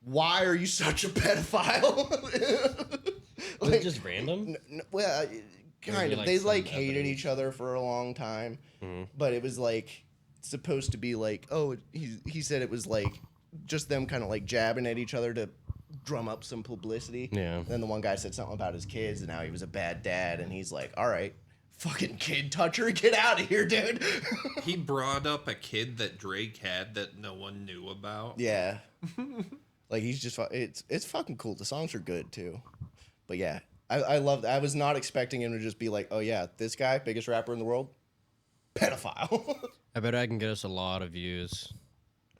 why are you such a pedophile?" Was it just random? Well, kind Maybe, of. like, They some like hated evidence. each other for a long time, Mm-hmm. but it was like supposed to be like, oh, he said it was like just them kind of like jabbing at each other to drum up some publicity. Yeah. Then the one guy said something about his kids and how he was a bad dad, and he's like, all right, fucking kid toucher, get out of here, dude. He brought up a kid that Drake had that no one knew about. Yeah. Like he's just it's fucking cool. The songs are good too. But yeah, I love I was not expecting him to just be like, "Oh yeah, this guy, biggest rapper in the world, pedophile." I bet I can get us a lot of views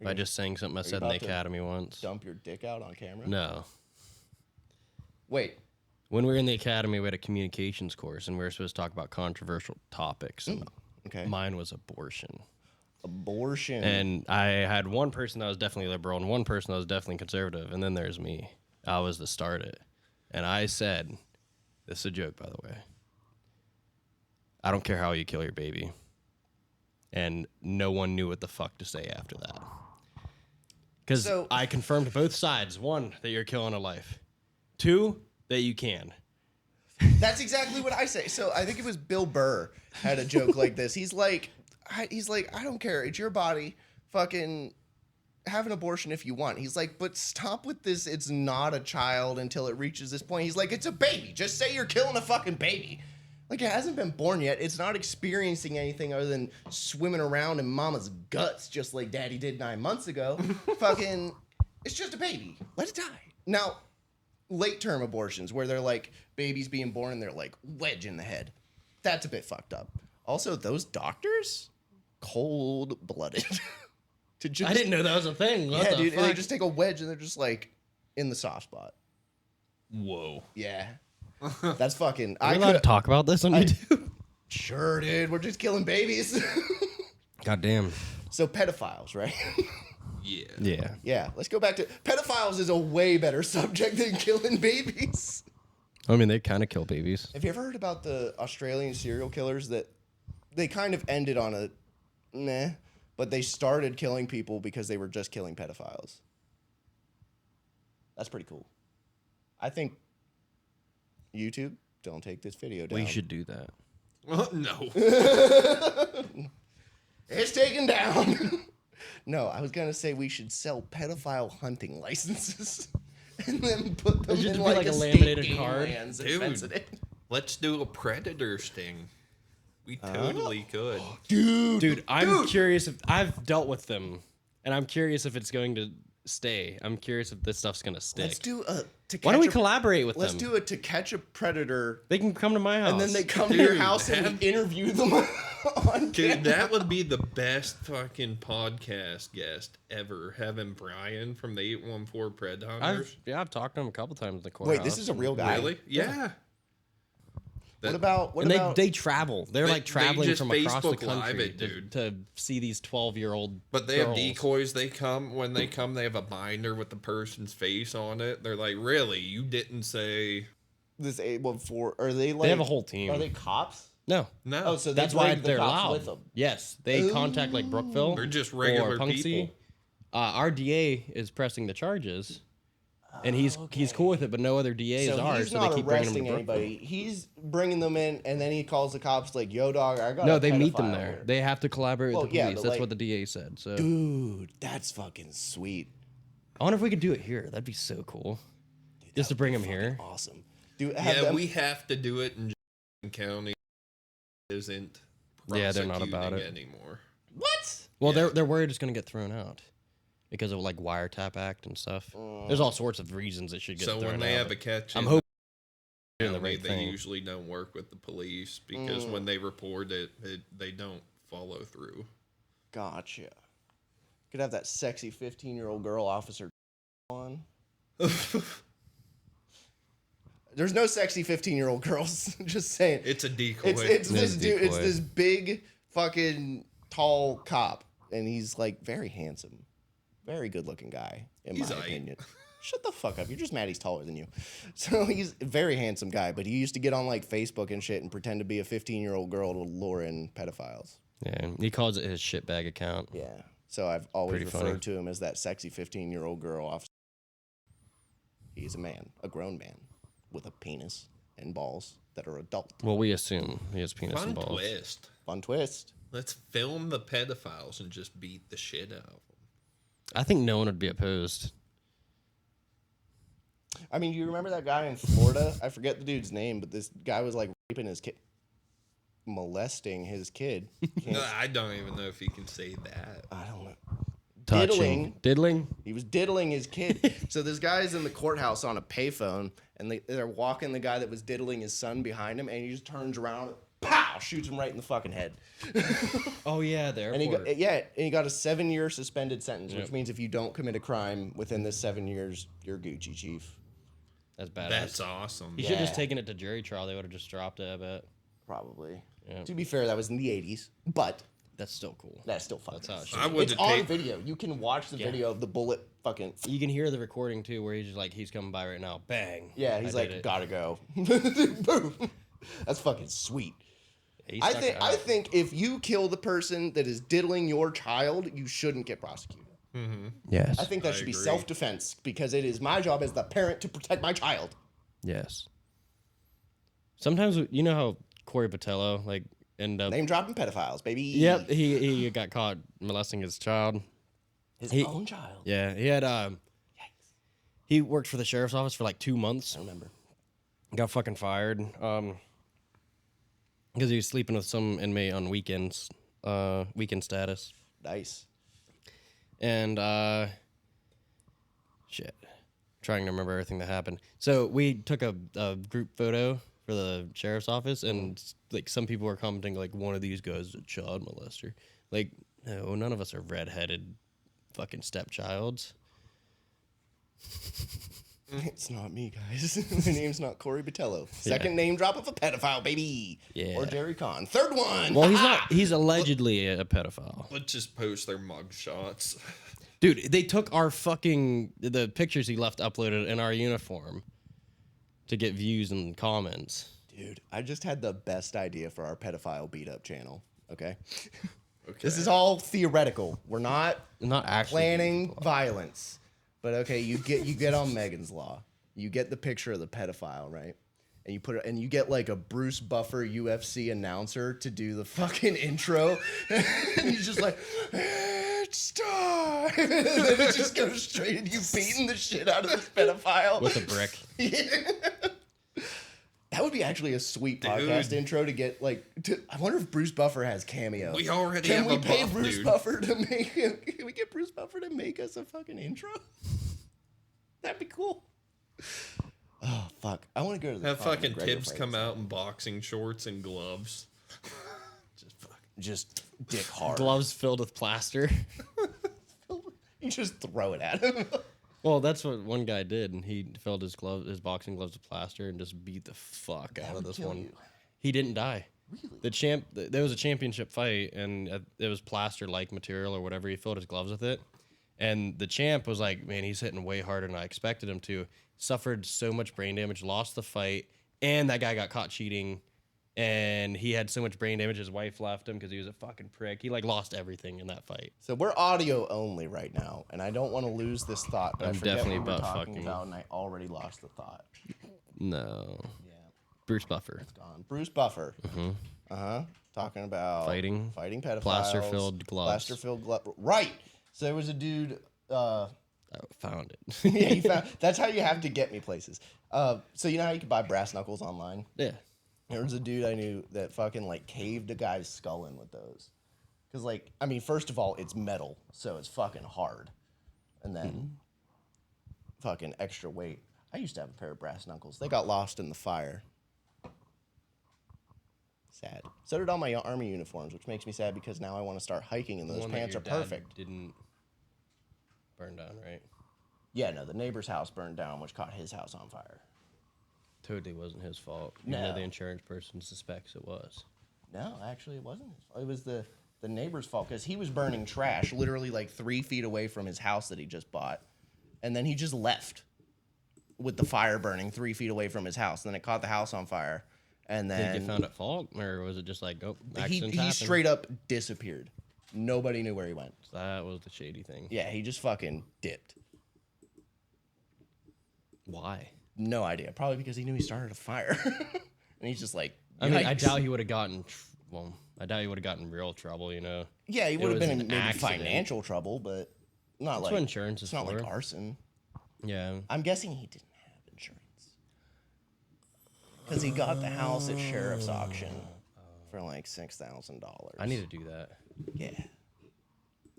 by just saying something I said in the about to academy once. Dump your dick out on camera? No. Wait. When we were in the academy, we had a communications course, and we were supposed to talk about controversial topics. And Okay. Mine was abortion. Abortion. And I had one person that was definitely liberal and one person that was definitely conservative. And then there's me. I was the start it. And I said, this is a joke, by the way. I don't care how you kill your baby. And no one knew what the fuck to say after that. Because I confirmed both sides. One, that you're killing a life. Two, that you can. That's exactly what I say. So I think it was Bill Burr had a joke like this. He's like, I don't care. It's your body. Fucking have an abortion if you want. He's like, but stop with this. It's not a child until it reaches this point. He's like, it's a baby. Just say you're killing a fucking baby. Like, it hasn't been born yet. It's not experiencing anything other than swimming around in mama's guts, just like daddy did 9 months ago. Fucking, it's just a baby. Let it die. Now, late-term abortions, where they're like, babies being born and they're like, wedge in the head. That's a bit fucked up. Also, those doctors, cold-blooded. I didn't know that was a thing. What yeah, the dude. fuck? And they just take a wedge and they're just like, in the soft spot. Whoa. Yeah. That's fucking... Are we allowed to talk about this on YouTube? Sure, dude. We're just killing babies. God damn. So pedophiles, right? Yeah. Yeah. Yeah. Let's go back to... Pedophiles is a way better subject than killing babies. I mean, they kind of kill babies. Have you ever heard about the Australian serial killers that... They kind of ended on a... Meh. But they started killing people because they were just killing pedophiles. That's pretty cool. I think... YouTube, don't take this video down. We should do that. Well, no. It's taken down. No, I was gonna say we should sell pedophile hunting licenses and then put them in like a laminated card. Dude, let's do a predator sting. We totally could. Dude, I'm curious if I've dealt with them, and I'm curious if it's going to stay. I'm curious if this stuff's gonna stick. Let's do a. Why don't we collaborate with them? Let's do it to catch a predator. They can come to my house, and then they come to your house and we interview them on Dude, camera. that would be the best fucking podcast guest ever. Having Brian from the 814 Pred Hunters. I've talked to him a couple times in the courthouse. Wait, this is a real guy. Really? Yeah. What about? They travel. They're like traveling just from across the Facebook Live country it, dude. to see these 12-year-old. But they girls. have decoys. When they come, they have a binder with the person's face on it. They're like, really? You didn't say this 814? Are they like? They have a whole team. Are they cops? No. no. Oh, so they That's why bring the they're cops loud. with them. Yes, they contact like Brookville. They're just regular or Punxsutawney. people. Our DA is pressing the charges, and he's cool with it, but no other DAs So are. he's So not they keep bringing arresting them to Brookville. anybody. He's bringing them in, and then he calls the cops like, "Yo, dog, I got." No, a they meet them pedophile there. here." They have to collaborate Well, with the yeah, police. but, That's like, what the DA said. So Dude, that's fucking sweet. I wonder if we could do it here. That'd be so cool. Just to bring him here. Awesome. Dude, Yeah, we have to do it in Jackson County. Isn't Yeah, they're not about it anymore. What? Well, Yeah. they're worried it's going to get thrown out because of like wiretap act and stuff. There's all sorts of reasons it should get So thrown out. when they have a catch, I'm in hoping the doing the county, right they thing. usually don't work with the police because when they report it, they don't follow through. Gotcha. Could have that sexy 15-year-old girl officer on. There's no sexy 15-year-old girls. Just saying. It's a decoy. It's this It's a dude. It's decoy. this big fucking tall cop, and he's like very handsome, very good-looking guy in He's my aight. opinion. Shut the fuck up. You're just mad he's taller than you. So he's a very handsome guy, but he used to get on like Facebook and shit and pretend to be a 15-year-old girl to lure in pedophiles. Yeah, he calls it his shitbag account. Yeah. So I've always Pretty referred funny. to him as that sexy 15-year-old girl officer. He's a man, a grown man, with a penis and balls that are adult. Well, we assume he has penis Fun and balls. twist. Fun twist. Let's film the pedophiles and just beat the shit out of them. I think no one would be opposed. I mean, you remember that guy in Florida? I forget the dude's name, but this guy was like raping his kid, molesting his kid. I don't even know if you can say that. I don't know. Touching. Diddling? He was diddling his kid. So this guy's in the courthouse on a payphone, and they're walking the guy that was diddling his son behind him, and he just turns around, pow, shoots him right in the fucking head. Oh, yeah, there. And he got, and he got a 7-year suspended sentence, which means if you don't commit a crime within this 7 years, you're Gucci, chief. That's badass. That's awesome. He should have just taken it to jury trial. They would have just dropped it, I bet. probably. Yeah. To be fair, that was in the 80s, but That's still cool. that's still fucking. That's how it sick. should I be. would It's have on taken. video. You can watch the video of the bullet fucking. You can hear the recording too, where he's just like, he's coming by right now. Bang. Yeah, he's I like, did it. gotta go. Boom. That's fucking sweet. He I stuck think it I out. think if you kill the person that is diddling your child, you shouldn't get prosecuted. Yes. I think that I should be agree. self-defense because it is my job as the parent to protect my child. Yes. Sometimes you know how Corey Patello like ended up. Name dropping pedophiles, baby. Yep, he got caught molesting his child. His he- own child. Yeah, he had Yikes. he worked for the sheriff's office for like 2 months. I remember. Got fucking fired. Because he was sleeping with some inmate on weekends, weekend status. Nice. And shit, trying to remember everything that happened. So we took a group photo for the sheriff's office, and like some people were commenting like, one of these guys is a child molester. Like, no, none of us are redheaded fucking stepchilds. It's not me, guys. My name's not Corey Batello. Second name drop of a pedophile, baby. Yeah. Or Jerry Kahn. Third one. Well, he's not. He's allegedly a pedophile. Let's just post their mug shots. Dude, they took our fucking the pictures he left uploaded in our uniform to get views and comments. Dude, I just had the best idea for our pedophile beat up channel. Okay. Okay. This is all theoretical. We're not Not actually planning violence. But okay, you get on Megan's Law. You get the picture of the pedophile, right? And you put it, and you get like a Bruce Buffer UFC announcer to do the fucking intro. And he's just like, it's time. And then it just goes straight at you beating the shit out of this pedophile. with a brick. That would be actually a sweet podcast intro to get like. I wonder if Bruce Buffer has cameo. We already Can have we a pay buff, Bruce dude. Buffer to make? Can we get Bruce Buffer to make us a fucking intro? That'd be cool. Oh fuck! I want to go to the Have fucking McGregor Tibbs fight. come out in boxing shorts and gloves. Just dick hard. Gloves filled with plaster. You just throw it at him. Well, that's what one guy did, and he filled his boxing gloves with plaster, and just beat the fuck out of would this kill one. you. He didn't die. Really? There was a championship fight, and it was plaster-like material or whatever. He filled his gloves with it, and the champ was like, "Man, he's hitting way harder than I expected him to." Suffered so much brain damage, lost the fight, and that guy got caught cheating. And he had so much brain damage, his wife left him because he was a fucking prick. He like lost everything in that fight. So we're audio only right now, and I don't want to lose this thought. But I'm I forget definitely what we were butt talking fucking. about, and I already lost the thought. No, Yeah, Bruce Buffer. it's gone. Bruce Buffer. Talking about Fighting pedophiles. plaster-filled gloves. Plaster-filled gloves. Right. So there was a dude. I found it. Yeah, you found. That's how you have to get me places. So you know how you can buy brass knuckles online? Yeah. There was a dude I knew that fucking like caved a guy's skull in with those. Cause like, I mean, first of all, it's metal, so it's fucking hard, and then fucking extra weight. I used to have a pair of brass knuckles. They got lost in the fire. Sad. So did all my army uniforms, which makes me sad because now I want to start hiking, and those One that pants your are dad perfect. Didn't burn down, right? Yeah, no, the neighbor's house burned down, which caught his house on fire. Totally wasn't his fault. Even No. though the insurance person suspects it was. No, actually, it wasn't his fault. It was the neighbor's fault because he was burning trash literally like 3 feet away from his house that he just bought. And then he just left with the fire burning 3 feet away from his house. And then it caught the house on fire. And Did then he get found at fault, or was it just like, oh, he accidents happen? straight up disappeared. Nobody knew where he went. That was the shady thing. Yeah, he just fucking dipped. Why? No idea. Probably because he knew he started a fire. And he's just like, I mean, I "Yikes." doubt he would have gotten. I doubt he would have gotten real trouble. You know. Yeah, he It would have was been an in maybe accident. financial trouble, but not That's like what insurance is it's not for. like arson. Yeah. I'm guessing he didn't have insurance because he got the house at sheriff's auction for like $6,000. I need to do that. Yeah,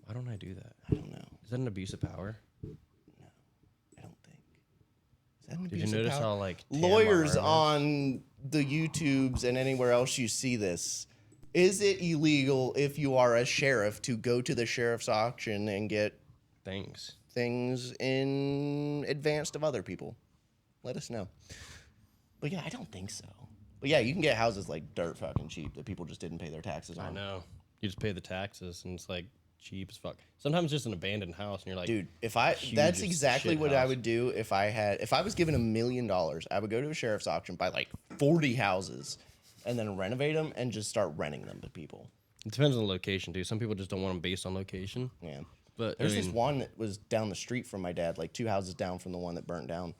Why don't I do that? I don't know. Is that an abuse of power? I don't think. Is that an Did you abuse of notice power? how like Lawyers Tamar- on the YouTubes and anywhere else you see this? Is it illegal if you are a sheriff to go to the sheriff's auction and get things? things in advance of other people? Let us know. But yeah, I don't think so. But yeah, you can get houses like dirt fucking cheap that people just didn't pay their taxes on. I know. You just pay the taxes, and it's like cheap as fuck. Sometimes just an abandoned house, and you're like, Dude, huge that's as exactly shit what I house. would do if I was given $1 million, I would go to a sheriff's auction, buy like 40 houses, and then renovate them and just start renting them to people. It depends on the location, too. Some people just don't want them based on location. Yeah. But There's I this mean, one that was down the street from my dad, like 2 houses down from the one that burnt down.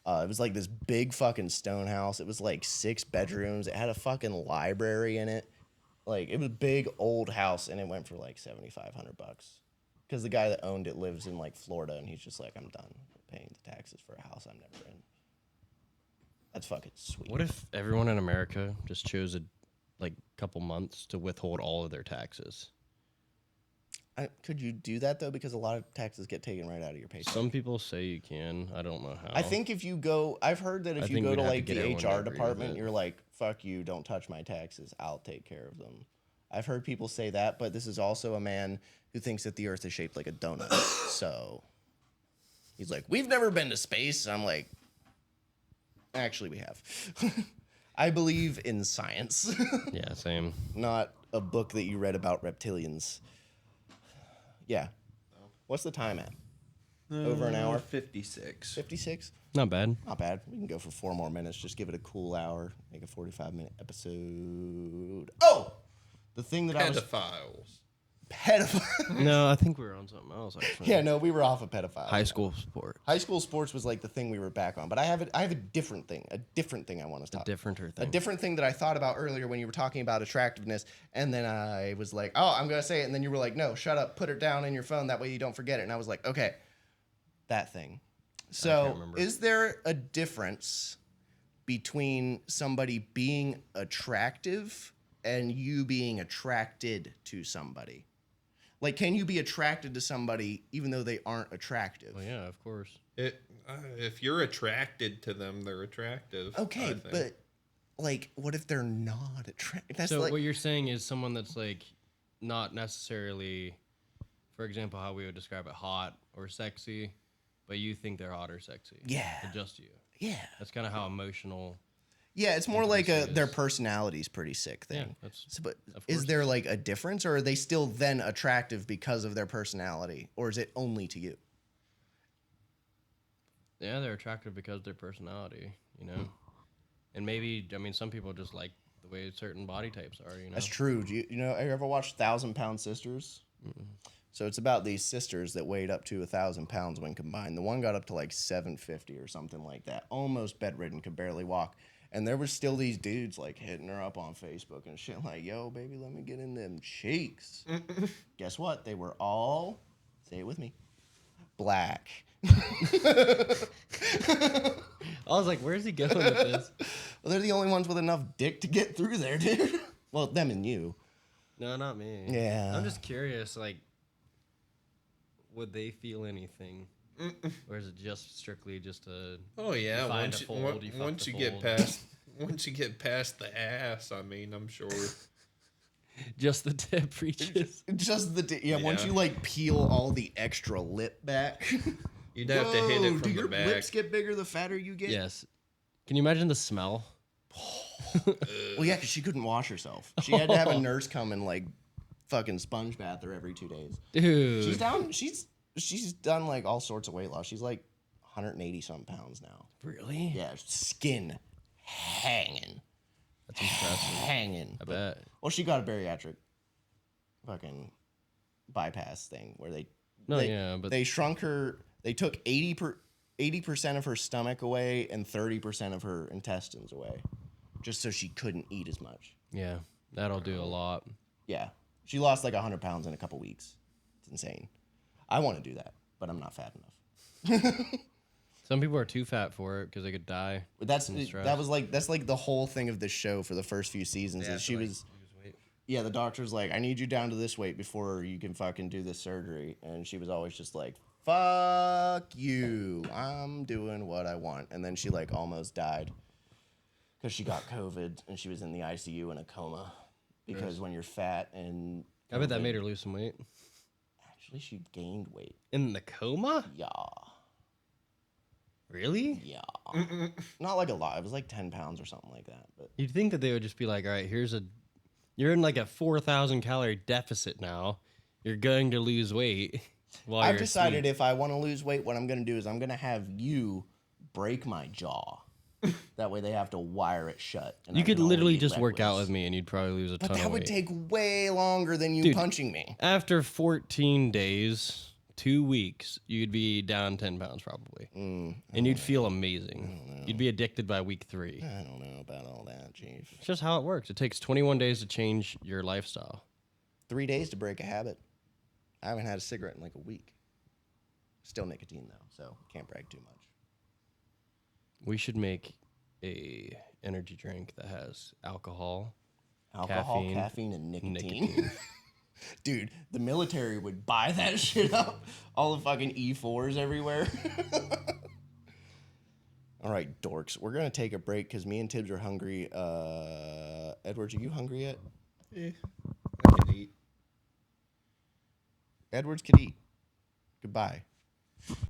It was like this big fucking stone house. It was like 6 bedrooms. It had a fucking library in it. Like, it was a big old house, and it went for like $7,500. Because the guy that owned it lives in like Florida, and he's just like, I'm done paying the taxes for a house I'm never in. That's fucking sweet. What if everyone in America just chose a like couple months to withhold all of their taxes? Could you do that though? Because a lot of taxes get taken right out of your paycheck. Some people say you can. I don't know how. I think if you go, I've heard that if you think go we'd to have to like get the everyone to HR agree with department, it. you're like, fuck you, don't touch my taxes. I'll take care of them. I've heard people say that, but this is also a man who thinks that the earth is shaped like a donut. So he's like, we've never been to space. And I'm like, actually, we have. I believe in science, Yeah, same. not a book that you read about reptilians. Yeah. What's the time at? Over an hour? 56. 56? Not bad. Not bad. We can go for 4 more minutes. Just give it a cool hour. Make a 45-minute episode. Oh! The thing that I was... Pedophiles. Pedophile. No, I think we were on something else. Actually. Yeah, no, we were off of pedophiles. High school sport. High school sports was like the thing we were back on. But I have a different thing. A different thing I want to talk about. Differenter A thing. different thing that I thought about earlier when you were talking about attractiveness. And then I was like, oh, I'm going to say it. And then you were like, no, shut up. Put it down in your phone. That way you don't forget it. And I was like, okay, that thing. So remember. is there a difference between somebody being attractive and you being attracted to somebody? Like, can you be attracted to somebody even though they aren't attractive? Well, yeah, of course. If you're attracted to them, they're attractive. I Okay, think. but like, what if they're not attractive? That's So like, what you're saying is someone that's like not necessarily, for example, how we would describe it, hot or sexy, but you think they're hot or sexy. Yeah. But just you. yeah, That's kind of how emotional. yeah. It's more like Intimacy their is- personality's pretty sick thing. Yeah, that's So, but of is course there like a difference, or are they still then attractive because of their personality, or is it only to you? yeah, they're attractive because of their personality, you know. And maybe I mean some people just like the way certain body types are, you know. That's true. Do you know? Have you ever watched 1,000-Pound Sisters? So it's about these sisters that weighed up to 1,000 pounds when combined. The one got up to like 750 or something like that, almost bedridden, could barely walk. And there was still these dudes like hitting her up on Facebook and shit, like, "Yo, baby, let me get in them cheeks." Guess what? They were all, say it with me, black. I was like, where's he going with this? Well, they're the only ones with enough dick to get through there, dude. Well, them and you. No, not me. Yeah. I'm just curious, like, would they feel anything? Or is it just strictly just a Oh yeah, find once a you, fold, on- you fuck once the you get fold. past the ass, I mean, I'm sure. just the tip reaches? Just the once Yeah. you like peel all the extra lip back. You'd have to hit it do from your the back. lips get bigger the fatter you get? Yes. Can you imagine the smell? Well, yeah, because she couldn't wash herself. She had to have a nurse come and like fucking sponge bath her every 2 days. Dude. She's down. She's done like all sorts of weight loss. She's like 180 some pounds now. Really? Yeah, skin hanging, That's impressive. hanging. I bet. Well, she got a bariatric fucking bypass thing where No, they, yeah, but they shrunk her. They took 80% of her stomach away and 30% of her intestines away, just so she couldn't eat as much. yeah, that'll do a lot. Yeah, she lost like 100 pounds in a couple weeks. It's insane. I want to do that, but I'm not fat enough. Some people are too fat for it because they could die. But that's stress. that's like the whole thing of this show for the first few seasons. Is she was. Yeah, the doctor's like, I need you down to this weight before you can fucking do this surgery. And she was always just like, fuck you. I'm doing what I want. And then she like almost died because she got COVID and she was in the ICU in a coma. Because when you're fat and I bet that COVID- made her lose some weight. Actually, she gained weight. In the coma? Yeah. Really? Yeah. Not like a lot. It was like 10 pounds or something like that. But You'd think that they would just be like, all right, you're in like a 4,000 calorie deficit now. You're going to lose weight. While I've you're decided asleep. if I want to lose weight, what I'm going to do is I'm going to have you break my jaw. That way they have to wire it shut. And You I could can only literally eat just leg work out loose. with me and you'd probably lose a ton But that of would weight. take way longer than you Dude. punching me. After 14 days, 2 weeks, you'd be down 10 pounds probably. And you'd feel amazing. You'd be addicted by week 3. I don't know about all that, Chief. It's just how it works. It takes 21 days to change your lifestyle. 3 days to break a habit. I haven't had a cigarette in like a week. Still nicotine though, so can't brag too much. We should make a energy drink that has alcohol, Alcohol, caffeine, and nicotine. nicotine. Dude, the military would buy that shit up. All the fucking E4s everywhere. All right, dorks. We're going to take a break because me and Tibbs are hungry. Edwards, are you hungry yet? I can eat. Edwards could eat. Goodbye.